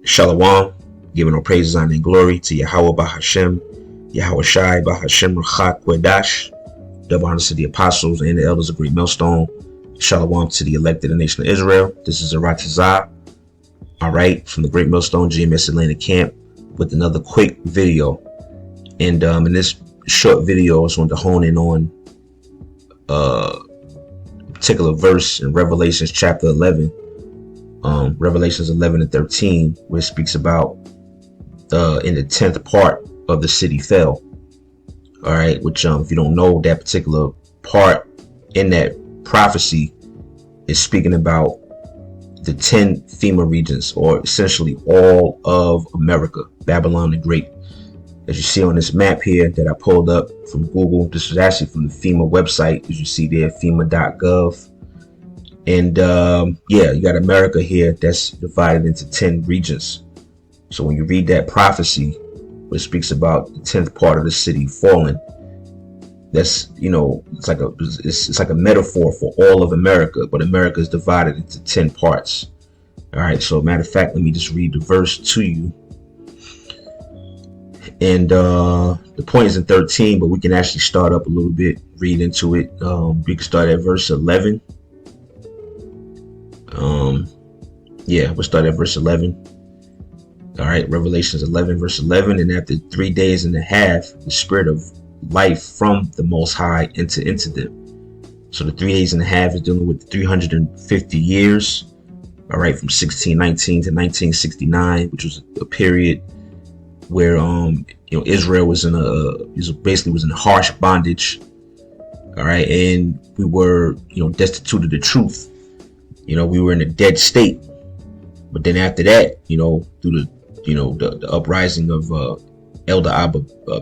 Shalom, giving all praises, honor, and glory to Yahweh Bahashem, Yahweh Shai Bahashem Rachak Wedash. Double honors to the apostles and the elders of Great Millstone. Shalom to the elected nation of Israel. This is Aratazah, all right, from the Great Millstone GMS Atlanta camp with another quick video. And in this short video, I just want to hone in on a particular verse in Revelations chapter 11. Revelations 11 and 13, where it speaks about in the 10th part of the city fell. All right, which if you don't know, that particular part in that prophecy is speaking about the 10 FEMA regions, or essentially all of America, Babylon the Great. As you see on this map here that I pulled up from Google, this was actually from the FEMA website, as you see there, FEMA.gov. And yeah, you got America here that's divided into 10 regions. So when you read that prophecy, which speaks about the 10th part of the city falling, that's, you know, it's like a metaphor for all of America, but America is divided into 10 parts. All right, so matter of fact, let me just read the verse to you. And the point is in 13, but we can actually start up a little bit, read into it. We can start at verse 11. Yeah, we'll start at verse 11. All right, Revelations 11 verse 11. And after 3 days and a half, the spirit of life from the Most High entered into them. So the 3 days and a half is dealing with 350 years. All right, from 1619 to 1969, which was a period where Israel was basically was in harsh bondage. All right, and we were destitute of the truth. We were in a dead state. But then after that, through the uprising of Elder Abba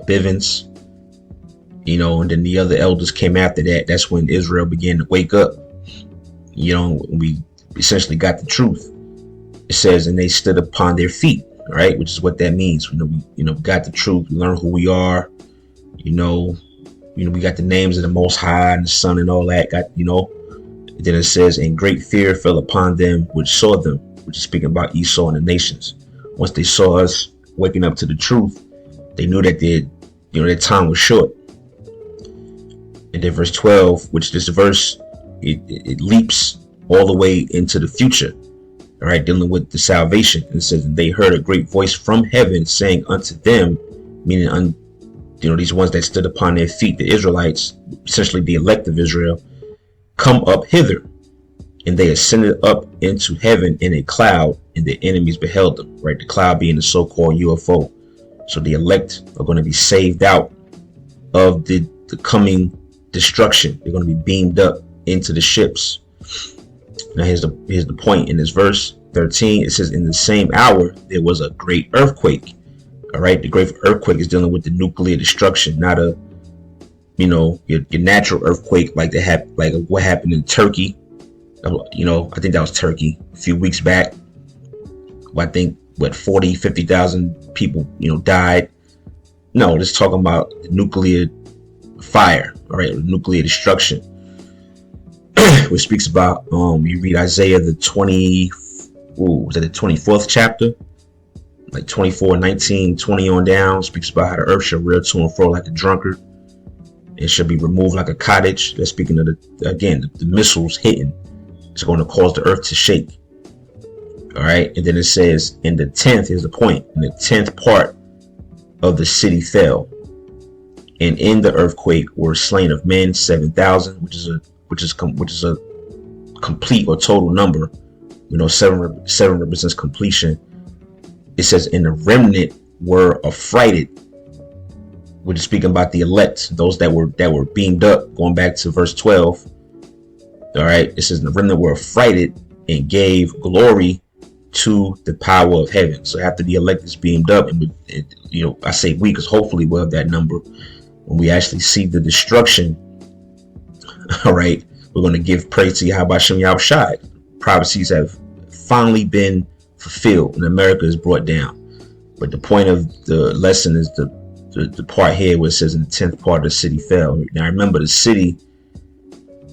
Bivens, and then the other elders came after that. That's when Israel began to wake up. We essentially got the truth. It says, and they stood upon their feet, all right, which is what that means. We got the truth. We learned who we are. We got the names of the Most High and the Son and all that. Then it says, and great fear fell upon them which saw them, which is speaking about Esau and the nations. Once they saw us waking up to the truth, they knew that their time was short. And then verse 12, which this verse, it leaps all the way into the future, all right, dealing with the salvation. And it says, and they heard a great voice from heaven saying unto them, meaning, these ones that stood upon their feet, the Israelites, essentially the elect of Israel, come up hither. And they ascended up into heaven in a cloud, and their enemies beheld them, right? The cloud being the so-called UFO. So the elect are going to be saved out of the coming destruction. They're going to be beamed up into the ships. Now here's the point in this verse 13. It says, in the same hour there was a great earthquake. All right, the great earthquake is dealing with the nuclear destruction, not a your natural earthquake like what happened in Turkey. I think that was Turkey a few weeks back. I think 50,000 people died. No, this is talking about the nuclear fire, all right, nuclear destruction. Which speaks about you read Isaiah the 24th chapter, like 24, 19, 20 on down, speaks about how the earth shall rear to and fro like a drunkard. It should be removed like a cottage. That's speaking of the missiles hitting. It's going to cause the earth to shake. All right. And then it says in the 10th, here's the point. In the 10th part of the city fell. And in the earthquake were slain of men 7,000, which is a complete or total number. Seven represents completion. It says, and the remnant were affrighted, which is speaking about the elect, those that were beamed up, going back to verse 12. All right, it says the remnant were affrighted and gave glory to the power of heaven. So after the elect is beamed up, and I say we, because hopefully we'll have that number when we actually see the destruction. All right, we're going to give praise to Yahweh Shem Yahweh Shai. Prophecies have finally been fulfilled and America is brought down. But the point of the lesson is the part here where it says in the 10th part of the city fell. Now remember, the city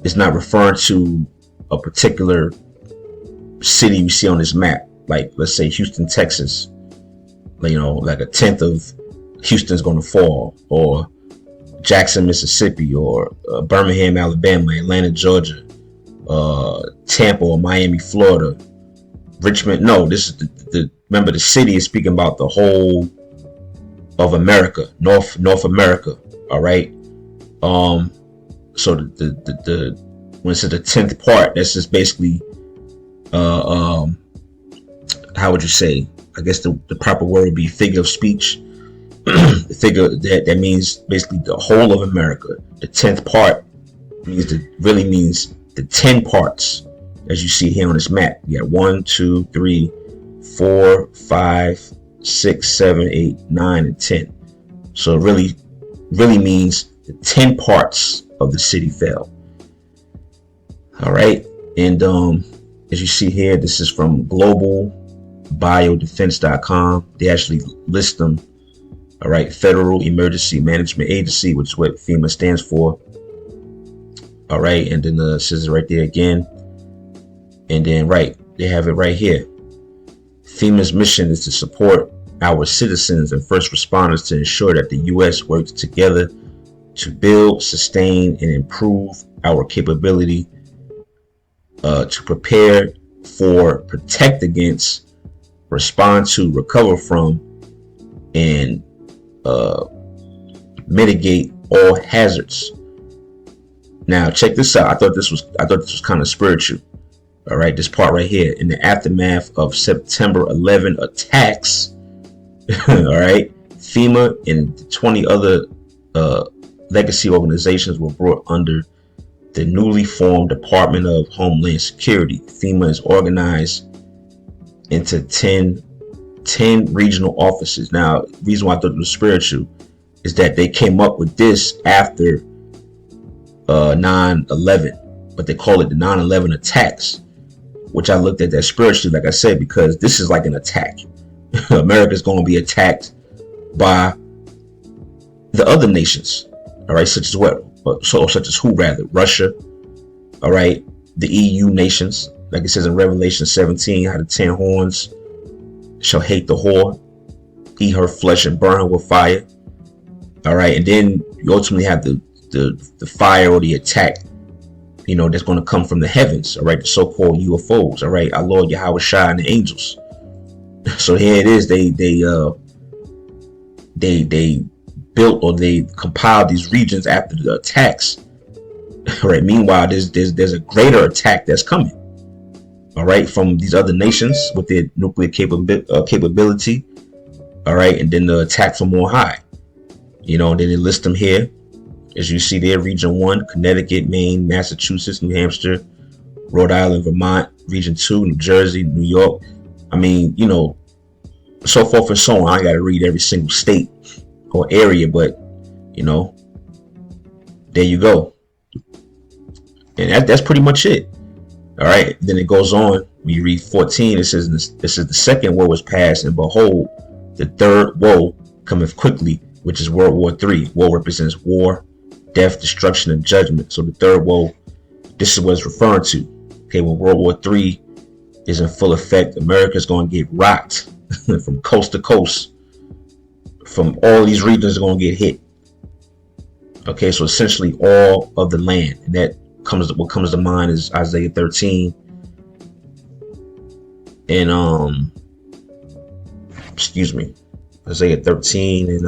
is not referring to a particular city you see on this map. like let's say Houston, Texas, like a tenth of Houston's going to fall, or Jackson, Mississippi, or Birmingham, Alabama, Atlanta, Georgia, Tampa or Miami, Florida, Richmond. No, this is remember, the city is speaking about the whole of America, North America. All right. So the when it's the 10th part, that's just basically how would you say? I guess the proper word would be figure of speech. The figure that means basically the whole of America. The 10th part really means the 10 parts, as you see here on this map. You got 1, 2, 3, 4, 5, 6, 7, 8, 9, and 10. So it really means the 10 parts of the city fell. All right, and as you see here, this is from globalbiodefense.com. They actually list them. All right, Federal Emergency Management Agency, which is what FEMA stands for. All right, and then the says it right there again. And then they have it right here. FEMA's mission is to support our citizens and first responders to ensure that the U.S. works together to build, sustain, and improve our capability to prepare for, protect against, respond to, recover from, and mitigate all hazards. Now check this out. I thought this was kind of spiritual. All right, this part right here. In the aftermath of September 11 attacks, all right, FEMA and 20 other legacy organizations were brought under the newly formed Department of Homeland Security. FEMA is organized into 10 regional offices. Now, the reason why I thought it was spiritual is that they came up with this after 9/11, but they call it the 9/11 attacks, which I looked at that spiritually, like I said, because this is like an attack. America's going to be attacked by the other nations, all right, such as who, Russia, all right, the EU nations, like it says in Revelation 17, how the 10 horns shall hate the whore, eat her flesh and burn her with fire. All right, and then you ultimately have the fire or the attack, that's going to come from the heavens. All right, the so-called UFOs. All right, our Lord Yahweh Shai and the angels. So here it is. They built, or they compiled these regions after the attacks. All right. Meanwhile, there's a greater attack that's coming. All right, from these other nations with their nuclear capability. All right, and then the attack from on high. And then they list them here, as you see there: Region 1, Connecticut, Maine, Massachusetts, New Hampshire, Rhode Island, Vermont; Region 2, New Jersey, New York. I mean, so forth and so on. I got to read every single state or area, but there you go. And that's pretty much it. All right. Then it goes on. When you read 14, it says, "This is the second woe was passed, and behold, the third woe cometh quickly, which is World War III." Woe represents war, death, destruction, and judgment. So the third woe, this is what it's referring to. Okay, when World War III is in full effect, America's going to get rocked from coast to coast. From all these regions are going to get hit. Okay, so essentially all of the land, and what comes to mind is Isaiah 13 and Isaiah 13 and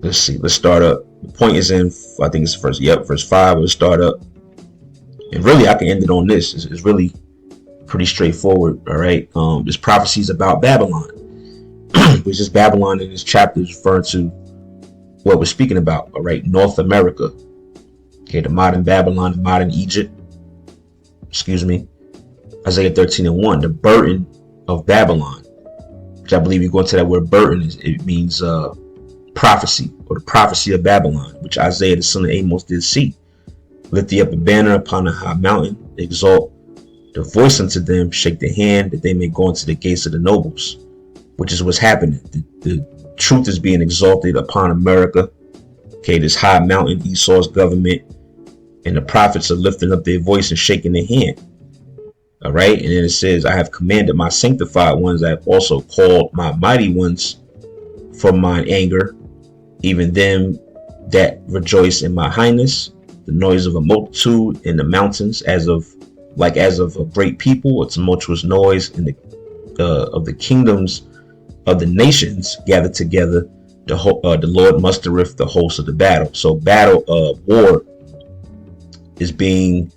let's see, let's start up. The point is in, I think it's verse 5. Let's start up, and really I can end it on this. It's really pretty straightforward. All right, this prophecy is about Babylon, which is Babylon in this chapter is referring to what we're speaking about. All right, North America. Okay, the modern Babylon, the modern Egypt. Isaiah 13:1, the burden of Babylon, which I believe you go into that word burden, it means prophecy, or the prophecy of Babylon, which Isaiah the son of Amos did see. Lift thee up a banner upon a high mountain, exalt the voice unto them, shake the hand, that they may go into the gates of the nobles, which is what's happening. The truth is being exalted upon America. Okay, this high mountain, Esau's government, and the prophets are lifting up their voice and shaking their hand. All right. And then it says, I have commanded my sanctified ones. I have also called my mighty ones from mine anger, even them that rejoice in my highness, the noise of a multitude in the mountains, as of a great people, a tumultuous noise in the of the kingdoms of the nations gathered together. The Lord mustereth the host of the battle. So war is being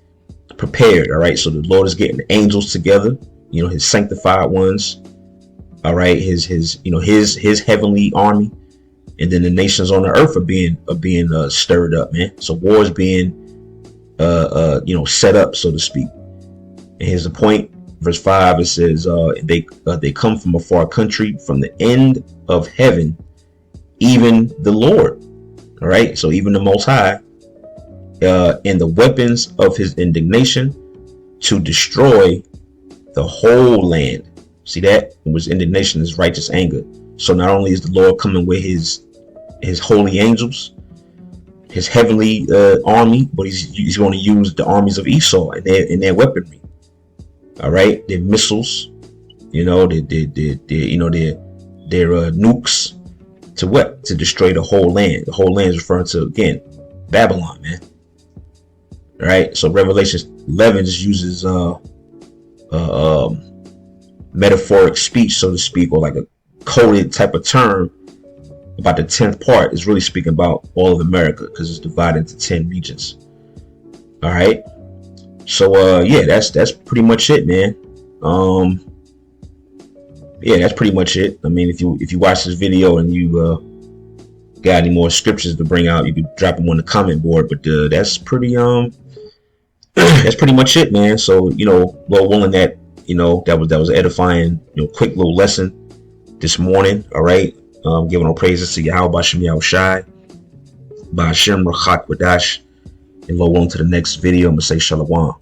prepared. All right. So the Lord is getting the angels together, his sanctified ones. All right. His heavenly army. And then the nations on the earth are being stirred up, man. So war is being set up, so to speak. And here's the point. Verse 5, it says, they come from a far country, from the end of heaven, even the Lord. All right. So even the Most High, and the weapons of his indignation, to destroy the whole land. See that? It was indignation is righteous anger. So not only is the Lord coming with his holy angels, his heavenly army, but he's going to use the armies of Esau in their weaponry. All right, their missiles, their nukes, to what? To destroy the whole land. The whole land is referring to, again, Babylon, man. All right, so Revelation 11 just uses metaphoric speech, so to speak, or like a coded type of term about the 10th part. Is really speaking about all of America, because it's divided into 10 regions. All right, so yeah, that's pretty much it, man. Yeah, that's pretty much it. I mean, if you watch this video and you got any more scriptures to bring out, you can drop them on the comment board. But that's pretty that's pretty much it, man. So Lord willing, that that was edifying, quick little lesson this morning. All right. Giving all praises to Yahweh Bashem Yahushai, Ba'ashem Rachat Wadash, and Lord willing, to the next video, I'm gonna say Shalom.